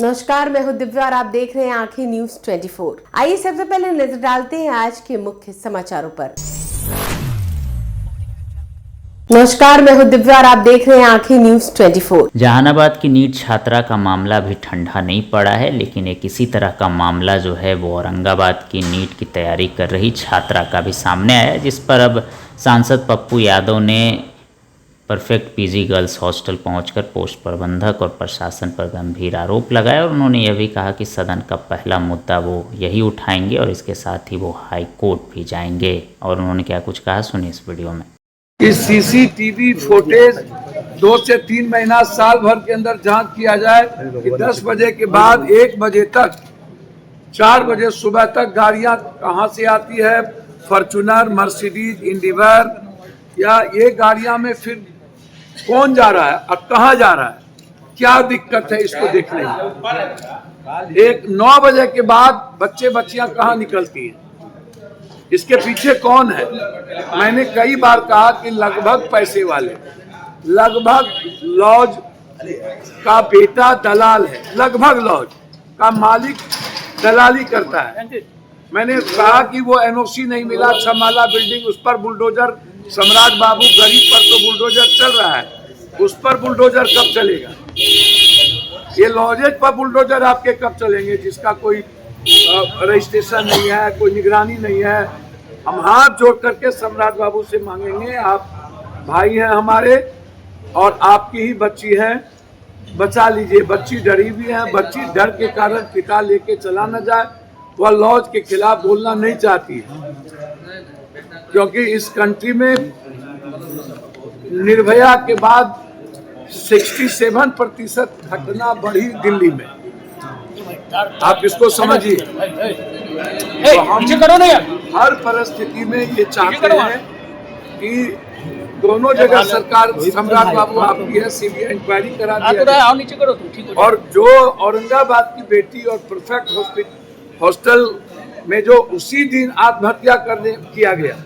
नमस्कार, मैं हूं दिव्या और आप देख रहे हैं आंखें न्यूज 24। आइए सबसे पहले नजर डालते हैं आज के मुख्य समाचारों पर। नमस्कार, मैं हूं दिव्या और आप देख रहे हैं आंखें न्यूज 24। जहानाबाद की नीट छात्रा का मामला भी ठंडा नहीं पड़ा है, लेकिन एक इसी तरह का मामला जो है वो औरंगाबाद की नीट की तैयारी कर रही छात्रा का भी सामने आया है, जिस पर अब सांसद पप्पू यादव ने परफेक्ट पीजी गर्ल्स हॉस्टल पहुंचकर पोस्ट प्रबंधक और प्रशासन पर गंभीर आरोप लगाए और उन्होंने यह भी कहा कि सदन का पहला मुद्दा वो यही उठाएंगे और इसके साथ ही वो हाई कोर्ट भी जाएंगे। और उन्होंने क्या कुछ कहा, सुनिए इस वीडियो में। इस सीसीटीवी फुटेज 2 से 3 महीना साल भर के अंदर जांच किया जाए कि 10 बजे के बाद 1 बजे तक 4 बजे सुबह तक गाड़ियां कहां से आती है, फॉर्च्यूनर, मर्सिडीज, इंडिवर, या ये गाड़ियां में फिर कौन जा रहा है और कहां जा रहा है, क्या दिक्कत है, इसको देखने में। एक 9 बजे के बाद बच्चियां कहां निकलती हैं, इसके पीछे कौन है। मैंने कई बार कहा कि लगभग पैसे वाले, लगभग लॉज का बेटा दलाल है, लगभग लॉज का मालिक दलाली करता है। मैंने कहा कि वो एनओसी नहीं मिला, छमाला बिल्डिंग, उस पर बुलडोजर, सम्राट बाबू गरीब पर तो बुलडोजर चल रहा है, उस पर बुलडोजर कब चलेगा। ये लॉजेज पर बुलडोजर आपके कब चलेंगे, जिसका कोई रजिस्ट्रेशन नहीं है, कोई निगरानी नहीं है। हम हाथ जोड़ करके सम्राट बाबू से मांगेंगे, आप भाई हैं हमारे और आपकी ही बच्ची है, बचा लीजिए। बच्ची डरी भी है, बच्ची डर के कारण पिता लेके चला न जाए। वह लॉज के खिलाफ बोलना नहीं चाहती है, क्योंकि इस कंट्री में निर्भया के बाद 67% घटना बढ़ी दिल्ली में। आप इसको समझिए। तो हम हर परिस्थिति में ये चाहते हैं कि दोनों जगह सरकार, सम्राट बाबू आपकी है, सीबीआई इंक्वायरी करा दिया, और जो औरंगाबाद की बेटी और परफेक्ट हॉस्टल में जो उसी दिन आत्महत्या किया गया,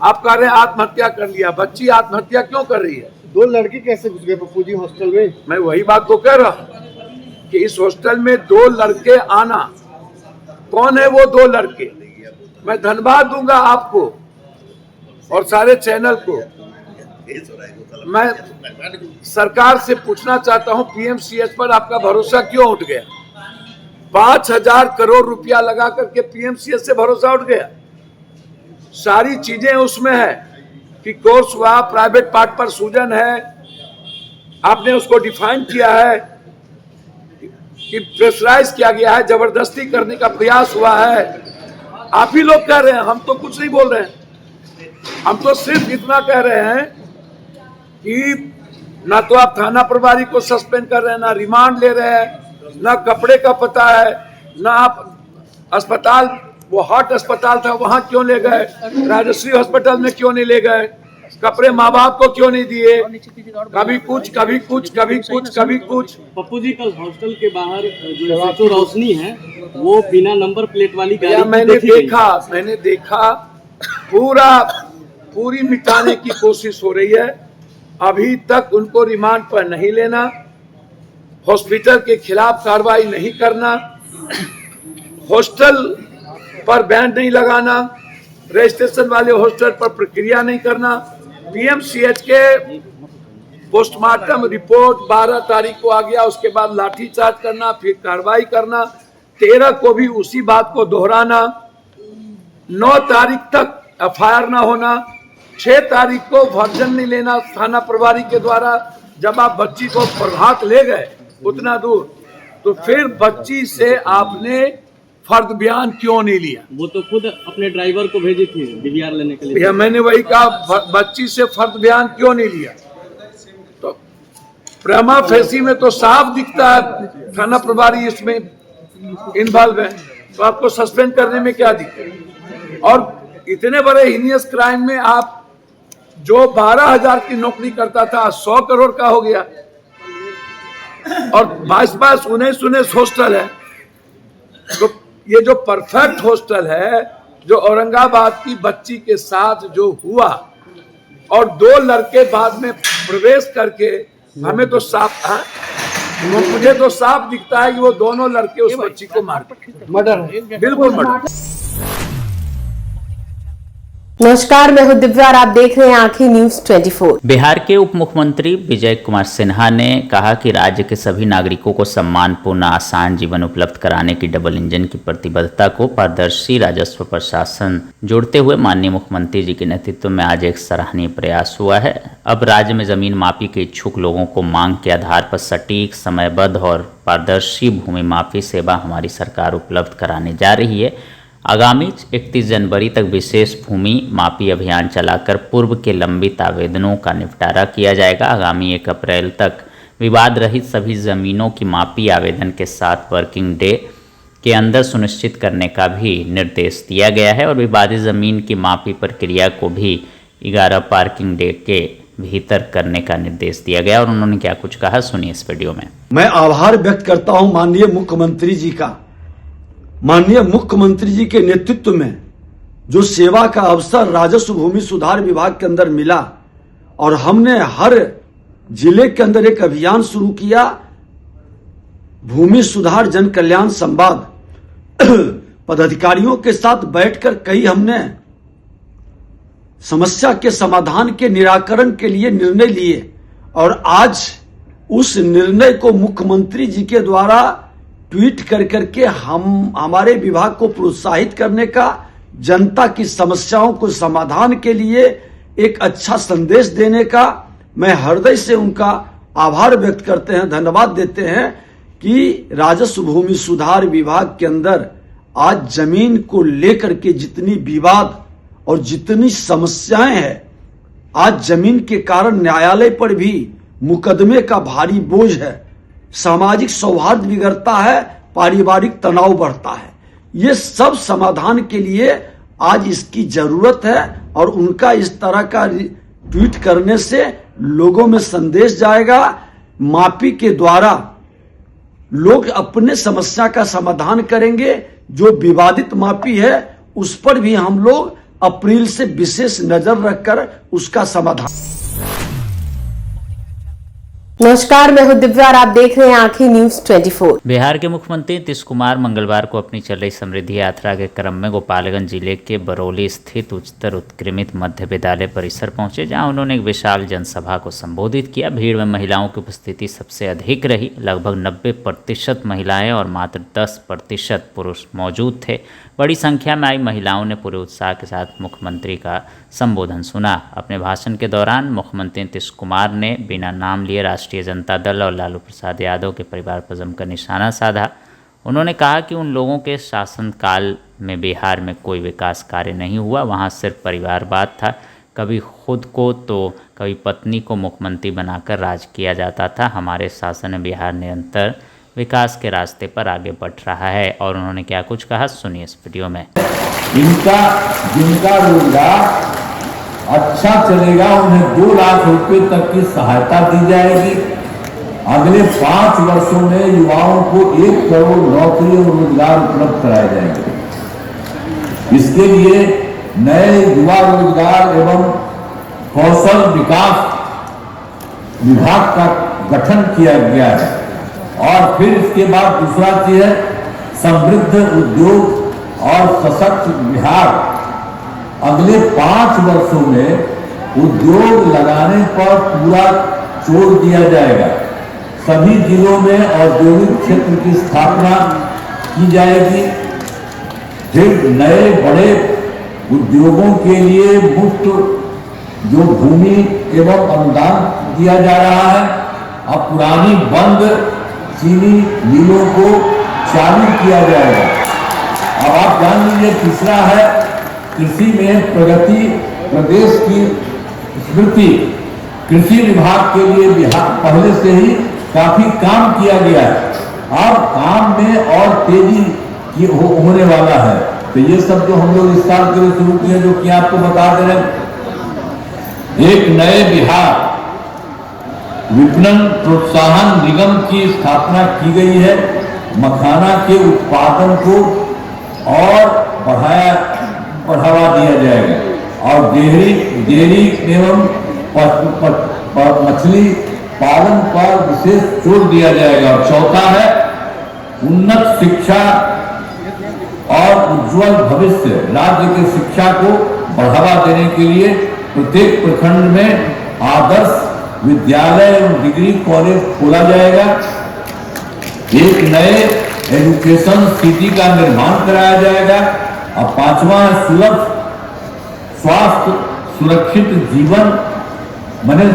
आप कह रहे हैं आत्महत्या कर लिया, बच्ची आत्महत्या क्यों कर रही है। 2 लड़के कैसे घुस गए पप्पू जी हॉस्टल में। मैं वही बात तो कह रहा हूँ कि इस हॉस्टल में 2 लड़के आना, कौन है वो 2 लड़के। मैं धन्यवाद दूंगा आपको और सारे चैनल को। मैं सरकार से पूछना चाहता हूं, पीएमसीएच पर आपका भरोसा क्यों उठ गया। 5,000 करोड़ रुपया लगा करके पीएमसीएच से भरोसा उठ गया। सारी चीजें उसमें है कि कोर्स हुआ, प्राइवेट पार्ट पर सूजन है, आपने उसको डिफाइन किया है कि प्रेशराइज किया गया है, जबरदस्ती करने का प्रयास हुआ है। आप ही लोग कह रहे हैं, हम तो कुछ नहीं बोल रहे हैं। हम तो सिर्फ इतना कह रहे हैं कि ना तो आप थाना प्रभारी को सस्पेंड कर रहे हैं, ना रिमांड ले रहे हैं, ना कपड़े का पता है, ना आप अस्पताल, वो हार्ट अस्पताल था वहां क्यों ले गए, राजश्री हॉस्पिटल में क्यों नहीं ले गए, कपड़े माँ बाप को क्यों नहीं दिए, कभी कुछ कभी कुछ कभी कुछ कभी कुछ। पप्पू जी कल हॉस्टल के बाहर जो रोशनी है वो बिना नंबर प्लेट वाली गाड़ी मैंने देखा पूरी मिटाने की कोशिश हो रही है। अभी तक उनको रिमांड पर नहीं लेना, हॉस्पिटल के खिलाफ कार्रवाई नहीं करना, हॉस्टल पर बैन नहीं लगाना, रजिस्ट्रेशन वाले हॉस्टल पर प्रक्रिया नहीं करना, पीएमसीएच के पोस्टमार्टम रिपोर्ट 12 तारीख को आ गया, उसके बाद लाठीचार्ज करना, फिर कार्रवाई करना, 13 को भी उसी बात को दोहराना, 9 तारीख तक एफआईआर ना होना, 6 तारीख को वर्जन नहीं लेना थाना प्रभारी के द्वारा। जब आप बच्ची को प्रभात ले गए उतना दूर, तो फिर बच्ची से आपने फर्द बयान क्यों नहीं लिया। वो तो खुद अपने ड्राइवर को भेजी थी डीवीआर लेने के लिए। मैंने वही कहा, बच्ची से फर्द बयान क्यों नहीं लिया। तो प्रमा फेसी में तो साफ दिखता है थाना प्रभारी इसमें इन्वॉल्व है, तो आपको सस्पेंड करने में क्या दिक्कत। और इतने बड़े हीनियस क्राइम में आप जो 12,000 की नौकरी करता था 100 करोड़ का हो गया, और 22 19 हॉस्टल है। तो ये जो परफेक्ट हॉस्टल है, जो औरंगाबाद की बच्ची के साथ जो हुआ, और 2 लड़के बाद में प्रवेश करके, हमें तो साफ मुझे तो साफ दिखता है कि वो दोनों लड़के उस बच्ची को मारते। मर्डर है। बिल्कुल मर्डर। नमस्कार, मैं हूं दिव्या और आप देख रहे हैं आंखें न्यूज 24। बिहार के उप मुख्यमंत्री विजय कुमार सिन्हा ने कहा कि राज्य के सभी नागरिकों को सम्मानपूर्ण आसान जीवन उपलब्ध कराने की डबल इंजन की प्रतिबद्धता को पारदर्शी राजस्व प्रशासन जोड़ते हुए माननीय मुख्यमंत्री जी के नेतृत्व में आज एक सराहनीय प्रयास हुआ है। अब राज्य में जमीन मापी के इच्छुक लोगों को मांग के आधार पर सटीक, समयबद्ध और पारदर्शी भूमि मापी सेवा हमारी सरकार उपलब्ध कराने जा रही है। आगामी 31 जनवरी तक विशेष भूमि मापी अभियान चलाकर पूर्व के लंबित आवेदनों का निपटारा किया जाएगा। आगामी 1 अप्रैल तक विवाद रहित सभी जमीनों की मापी आवेदन के साथ वर्किंग डे के अंदर सुनिश्चित करने का भी निर्देश दिया गया है और विवादित जमीन की मापी प्रक्रिया को भी 11 पार्किंग डे के भीतर करने का निर्देश दिया गया। और उन्होंने क्या कुछ कहा, सुनिए इस वीडियो में। मैं आभार व्यक्त करता हूं माननीय मुख्यमंत्री जी का। माननीय मुख्यमंत्री जी के नेतृत्व में जो सेवा का अवसर राजस्व भूमि सुधार विभाग के अंदर मिला और हमने हर जिले के अंदर एक अभियान शुरू किया, भूमि सुधार जन कल्याण संवाद। पदाधिकारियों के साथ बैठकर कई हमने समस्या के समाधान के निराकरण के लिए निर्णय लिए और आज उस निर्णय को मुख्यमंत्री जी के द्वारा ट्वीट कर करके हमारे विभाग को प्रोत्साहित करने का, जनता की समस्याओं को समाधान के लिए एक अच्छा संदेश देने का मैं हृदय से उनका आभार व्यक्त करते हैं, धन्यवाद देते हैं कि राजस्व भूमि सुधार विभाग के अंदर आज जमीन को लेकर के जितनी विवाद और जितनी समस्याएं हैं, आज जमीन के कारण न्यायालय पर भी मुकदमे का भारी बोझ है, सामाजिक सौहार्द बिगड़ता है, पारिवारिक तनाव बढ़ता है। ये सब समाधान के लिए आज इसकी जरूरत है और उनका इस तरह का ट्वीट करने से लोगों में संदेश जाएगा। मापी के द्वारा लोग अपने समस्या का समाधान करेंगे। जो विवादित मापी है उस पर भी हम लोग अप्रैल से विशेष नजर रखकर उसका समाधान। नमस्कार, मैं हूं दिव्या और आप देख रहे हैं आंखें न्यूज 24। बिहार के मुख्यमंत्री नीतीश कुमार मंगलवार को अपनी चल रही समृद्धि यात्रा के क्रम में गोपालगंज जिले के बरौली स्थित उच्चतर उत्क्रमित मध्य विद्यालय परिसर पहुंचे, जहां उन्होंने एक विशाल जनसभा को संबोधित किया। भीड़ में महिलाओं की उपस्थिति सबसे अधिक रही। लगभग 90% महिलाएं और मात्र 10% पुरुष मौजूद थे। बड़ी संख्या में आई महिलाओं ने पूरे उत्साह के साथ मुख्यमंत्री का संबोधन सुना। अपने भाषण के दौरान मुख्यमंत्री नीतीश कुमार ने बिना नाम लिए राष्ट्रीय जनता दल और लालू प्रसाद यादव के परिवार पर जमकर निशाना साधा। उन्होंने कहा कि उन लोगों के शासनकाल में बिहार में कोई विकास कार्य नहीं हुआ, वहाँ सिर्फ परिवारवाद था। कभी खुद को तो कभी पत्नी को मुख्यमंत्री बनाकर राज किया जाता था। हमारे शासन में बिहार निरंतर विकास के रास्ते पर आगे बढ़ रहा है। और उन्होंने क्या कुछ कहा, सुनिए इस वीडियो में। जिनका रोजगार अच्छा चलेगा उन्हें 2 लाख रुपए तक की सहायता दी जाएगी। अगले 5 वर्षों में युवाओं को 1 करोड़ नौकरी और रोजगार उपलब्ध कराए जाएंगे। इसके लिए नए युवा रोजगार एवं कौशल विकास विभाग का गठन किया गया है। और फिर इसके बाद दूसरा चीज है समृद्ध उद्योग और सशक्त बिहार। अगले 5 वर्षों में उद्योग लगाने पर पूरा जोर दिया जाएगा। सभी जिलों में औद्योगिक क्षेत्र की स्थापना की जाएगी। फिर नए बड़े उद्योगों के लिए मुफ्त जो भूमि एवं अनुदान दिया जा रहा है, अब पुरानी बंद चीनी मिलों को चालू किया जाएगा। अब आप जान लीजिए, तीसरा है कृषि में प्रगति। प्रदेश की स्मृति कृषि विभाग के लिए बिहार पहले से ही काफी काम किया गया है। अब काम में और तेजी की होने वाला है। तो ये सब जो हम लोग इस साल के लिए शुरू किए, जो कि आपको बता दे रहे, एक नए बिहार विपणन प्रोत्साहन निगम की स्थापना की गई है। मखाना के उत्पादन को और बढ़ावा दिया जाएगा और डेयरी एवं मछली पालन पर विशेष जोर दिया जाएगा। और चौथा है उन्नत शिक्षा और उज्जवल भविष्य। राज्य की शिक्षा को बढ़ावा देने के लिए प्रत्येक प्रखंड में आदर्श विद्यालय एवं डिग्री कॉलेज खोला जाएगा। एक नए एजुकेशन सिटी का निर्माण कराया जाएगा। और पांचवा सुलभ स्वास्थ्य सुरक्षित जीवन माने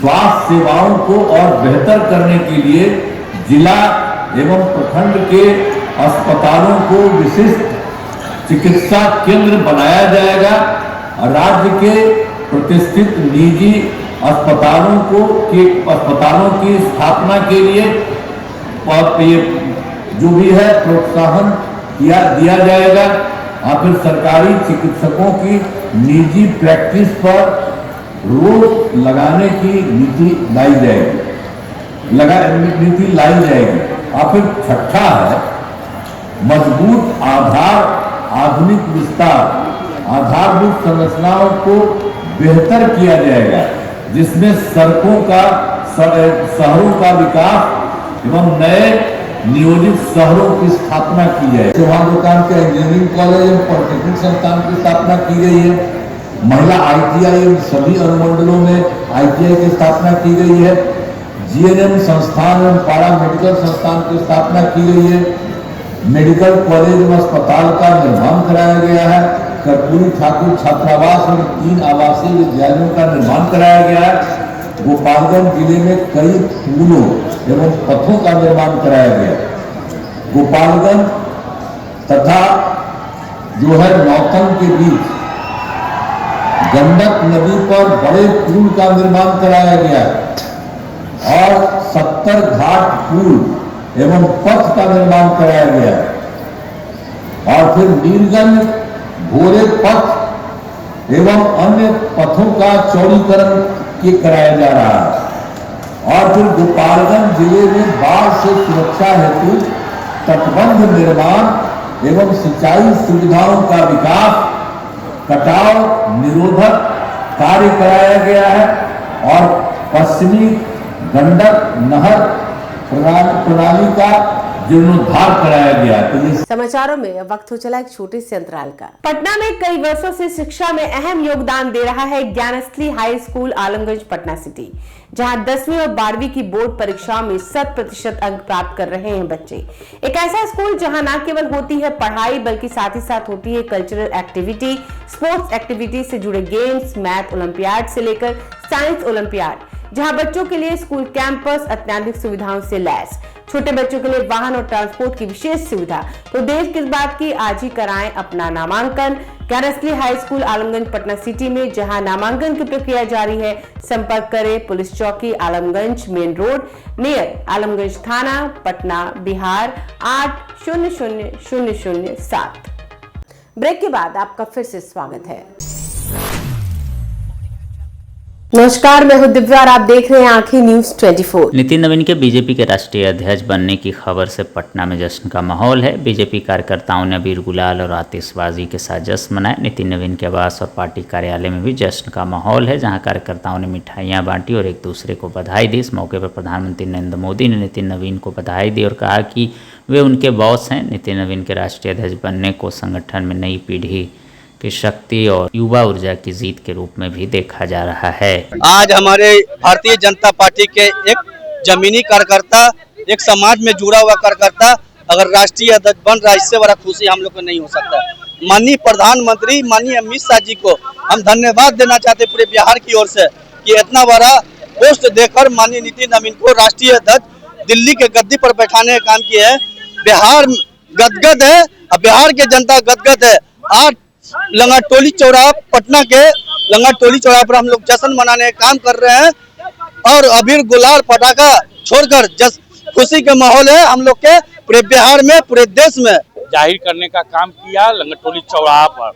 स्वास्थ्य सेवाओं को और बेहतर करने के लिए जिला एवं प्रखंड के अस्पतालों को विशिष्ट चिकित्सा केंद्र बनाया जाएगा। और राज्य के प्रतिष्ठित निजी अस्पतालों की स्थापना के लिए और ये जो भी है प्रोत्साहन दिया जाएगा। और फिर सरकारी चिकित्सकों की निजी प्रैक्टिस पर रोक लगाने की नीति लाई जाएगी। और फिर छठा है मजबूत आधार आधुनिक विस्तार। आधारभूत संरचनाओं को बेहतर किया जाएगा, जिसमें सड़कों का शहरों का विकास एवं नए नियोजित शहरों की स्थापना की जाए। चौहान दुकान के इंजीनियरिंग कॉलेज एवं पॉलिटेक्निक संस्थान की स्थापना की गई है। महिला ITI एवं सभी अनुमंडलों में ITI की स्थापना की गई है। GNM संस्थान एवं पारा मेडिकल संस्थान की स्थापना की गई है। मेडिकल कॉलेज एवं अस्पताल का निर्माण कराया गया है। कर्पूरी ठाकुर छात्रावास और 3 आवासीय विद्यालयों का निर्माण कराया गया है। गोपालगंज जिले में कई पुलों एवं पथों का निर्माण कराया गया। गोपालगंज तथा जो है नौतन के बीच गंडक नदी पर बड़े पुल का निर्माण कराया गया और 70 घाट पुल एवं पथ का निर्माण कराया गया। और फिर नीलगंज भोरे पथ एवं अन्य पथों का चौड़ीकरण कराया जा रहा है। और फिर गोपालगंज जिले में बाढ़ से सुरक्षा हेतु तटबंध निर्माण एवं सिंचाई सुविधाओं का विकास, कटाव निरोधक कार्य कराया गया है। और पश्चिमी गंडक नहर प्रणाली का जीर्णोद्धार कराया गया। तो ये समाचारों में वक्त हो चला एक छोटे से अंतराल का। पटना में कई वर्षों से शिक्षा में अहम योगदान दे रहा है Gyansthali high school Alamganj Patna city, जहां 10वीं और 12वीं की बोर्ड परीक्षाओं में 100% अंक प्राप्त कर रहे हैं बच्चे। एक ऐसा स्कूल जहां न केवल होती है पढ़ाई बल्कि साथ ही साथ होती है कल्चरल एक्टिविटी, स्पोर्ट्स एक्टिविटी से जुड़े गेम्स, मैथ ओलंपियाड से लेकर साइंस ओलंपियाड, जहां बच्चों के लिए स्कूल कैंपस अत्याधुनिक सुविधाओं से लैस, छोटे बच्चों के लिए वाहन और ट्रांसपोर्ट की विशेष सुविधा। तो देर किस बात की, आज ही कराएं अपना नामांकन Gyansthali high school Alamganj Patna city में, जहां नामांकन की प्रक्रिया जारी है। संपर्क करें पुलिस चौकी Alamganj main road near Alamganj थाना पटना बिहार 800007। ब्रेक के बाद आपका फिर से स्वागत है। नमस्कार, मैं हूं दिव्या और आप देख रहे हैं आंखें न्यूज 24। नितिन नवीन के बीजेपी के राष्ट्रीय अध्यक्ष बनने की खबर से पटना में जश्न का माहौल है। बीजेपी कार्यकर्ताओं ने अबीर गुलाल और आतिशबाजी के साथ जश्न मनाया। नितिन नवीन के आवास और पार्टी कार्यालय में भी जश्न का माहौल है, जहां कार्यकर्ताओं ने मिठाइयां बांटी और एक दूसरे को बधाई दी। इस मौके पर प्रधानमंत्री नरेंद्र मोदी ने नितिन नवीन को बधाई दी और कहा कि वे उनके बॉस हैं। नितिन नवीन के राष्ट्रीय अध्यक्ष बनने को संगठन में नई पीढ़ी की शक्ति और युवा ऊर्जा की जीत के रूप में भी देखा जा रहा है। आज हमारे भारतीय जनता पार्टी के एक जमीनी कार्यकर्ता, एक समाज में जुड़ा हुआ कार्यकर्ता अगर राष्ट्रीय अध्यक्ष बन रहा है, इससे बड़ा खुशी हम लोग को नहीं हो सकता। माननीय प्रधानमंत्री माननीय अमित शाह जी को हम धन्यवाद देना चाहते पूरे बिहार की ओर से कि इतना बड़ा पोस्ट देकर माननीय नितिन नवीन को राष्ट्रीय अध्यक्ष दिल्ली के गद्दी पर बैठाने का काम किया है। बिहार गदगद है, बिहार की जनता गदगद है। आज लंगाटोली चौराहा पटना के लंगाटोली चौराहा पर हम लोग जश्न मनाने का काम कर रहे हैं और अबीर गुलाल पटाखा छोड़कर खुशी के माहौल है हम लोग के पूरे बिहार में, पूरे देश में जाहिर करने का काम किया। लंगाटोली चौराहा पर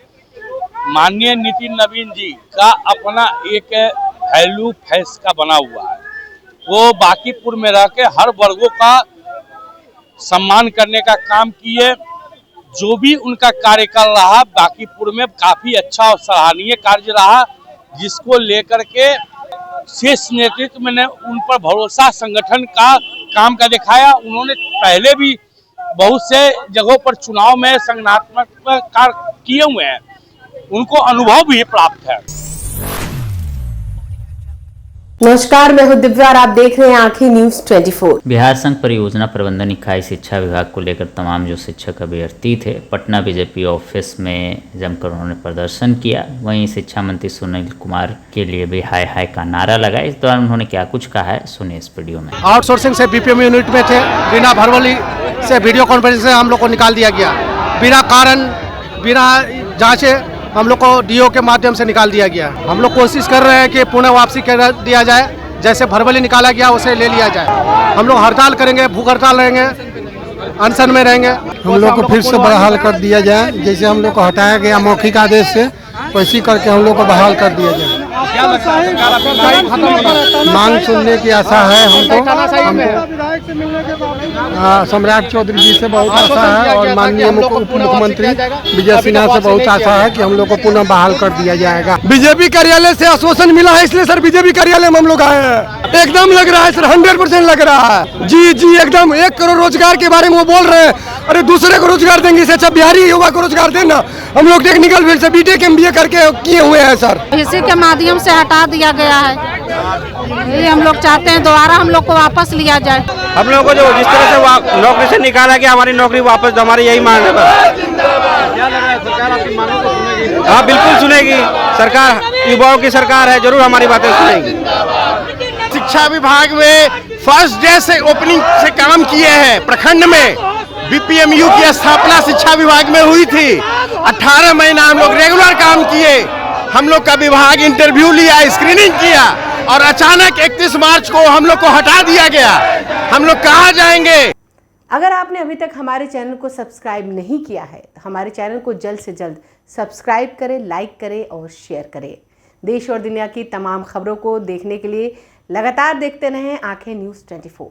माननीय नितिन नवीन जी का अपना एक वैल्यू फेस का बना हुआ है। वो बांकीपुर में रह के हर वर्गों का सम्मान करने का काम किए। जो भी उनका कार्यकाल रहा बांकीपुर में काफी अच्छा और सराहनीय कार्य रहा, जिसको लेकर के शीर्ष नेतृत्व ने उन पर भरोसा संगठन का काम का दिखाया। उन्होंने पहले भी बहुत से जगहों पर चुनाव में संगठनात्मक कार्य किए हुए हैं, उनको अनुभव भी प्राप्त है। नमस्कार, मैं हूं दिव्या और आप देख रहे हैं आंखें न्यूज 24। बिहार संघ परियोजना प्रबंधन इकाई शिक्षा विभाग को लेकर तमाम जो शिक्षक अभ्यर्थी थे पटना बीजेपी ऑफिस में जमकर उन्होंने प्रदर्शन किया। वहीं शिक्षा मंत्री सुनील कुमार के लिए भी हाय हाय का नारा लगा। इस दौरान उन्होंने क्या कुछ कहा है, सुनिए इस वीडियो में। आउटसोर्सिंग से बीपीएम यूनिट में थे, बिना भरवली से वीडियो कॉन्फ्रेंस से हम लोग को निकाल दिया गया, बिना कारण बिना जांचे हम लोग को डीओ के माध्यम से निकाल दिया गया। हम लोग कोशिश कर रहे हैं कि पुनः वापसी कर दिया जाए, जैसे भरवली निकाला गया उसे ले लिया जाए। हम लोग हड़ताल करेंगे, भूख हड़ताल रहेंगे, अनशन में रहेंगे। हम लोग को फिर से बहाल कर दिया जाए, जैसे हम लोग को हटाया गया मौखिक आदेश से, वैसी करके हम लोग को बहाल कर दिया जाए। मांग सुनने की आशा है हमको सम्राट चौधरी जी से बहुत आशा है और माननीय मुख्यमंत्री विजय सिन्हा से बहुत आशा है कि हम लोग को पुनः बहाल कर दिया जाएगा। बीजेपी कार्यालय से आश्वासन मिला है, इसलिए सर बीजेपी कार्यालय में हम लोग आए हैं। एकदम लग रहा है सर, 100% लग रहा है। जी एकदम 1 करोड़ रोजगार के बारे में वो बोल रहे हैं। अरे दूसरे को रोजगार देंगे, इससे अच्छा बिहारी युवा को रोजगार देना। हम लोग टेक्निकल फील्ड से बीटेक MBA करके किए हुए हैं सर। इसी के माध्यम से हटा दिया गया है, ये हम लोग चाहते हैं दोबारा हम लोग को वापस लिया जाए। हम लोगों को जो जिस तरह से नौकरी से निकाला गया, हमारी नौकरी वापस, हमारी यही मांग है। क्या लग रहा है सरकार आपकी मांगों को सुनेगी? हाँ बिल्कुल सुनेगी सरकार, युवाओं की सरकार है, जरूर हमारी बातें सुनेगी। शिक्षा विभाग में फर्स्ट डे से ओपनिंग से काम किए हैं। प्रखंड में BPMU की स्थापना शिक्षा विभाग में हुई थी। 18 महीना हम लोग रेगुलर काम किए। हम लोग का विभाग इंटरव्यू लिया, स्क्रीनिंग किया और अचानक 31 मार्च को हम लोग को हटा दिया गया। हम लोग कहाँ जाएंगे? अगर आपने अभी तक हमारे चैनल को सब्सक्राइब नहीं किया है तो हमारे चैनल को जल्द से जल्द सब्सक्राइब करें, लाइक करें और शेयर करें। देश और दुनिया की तमाम खबरों को देखने के लिए लगातार देखते रहें आंखें न्यूज 24।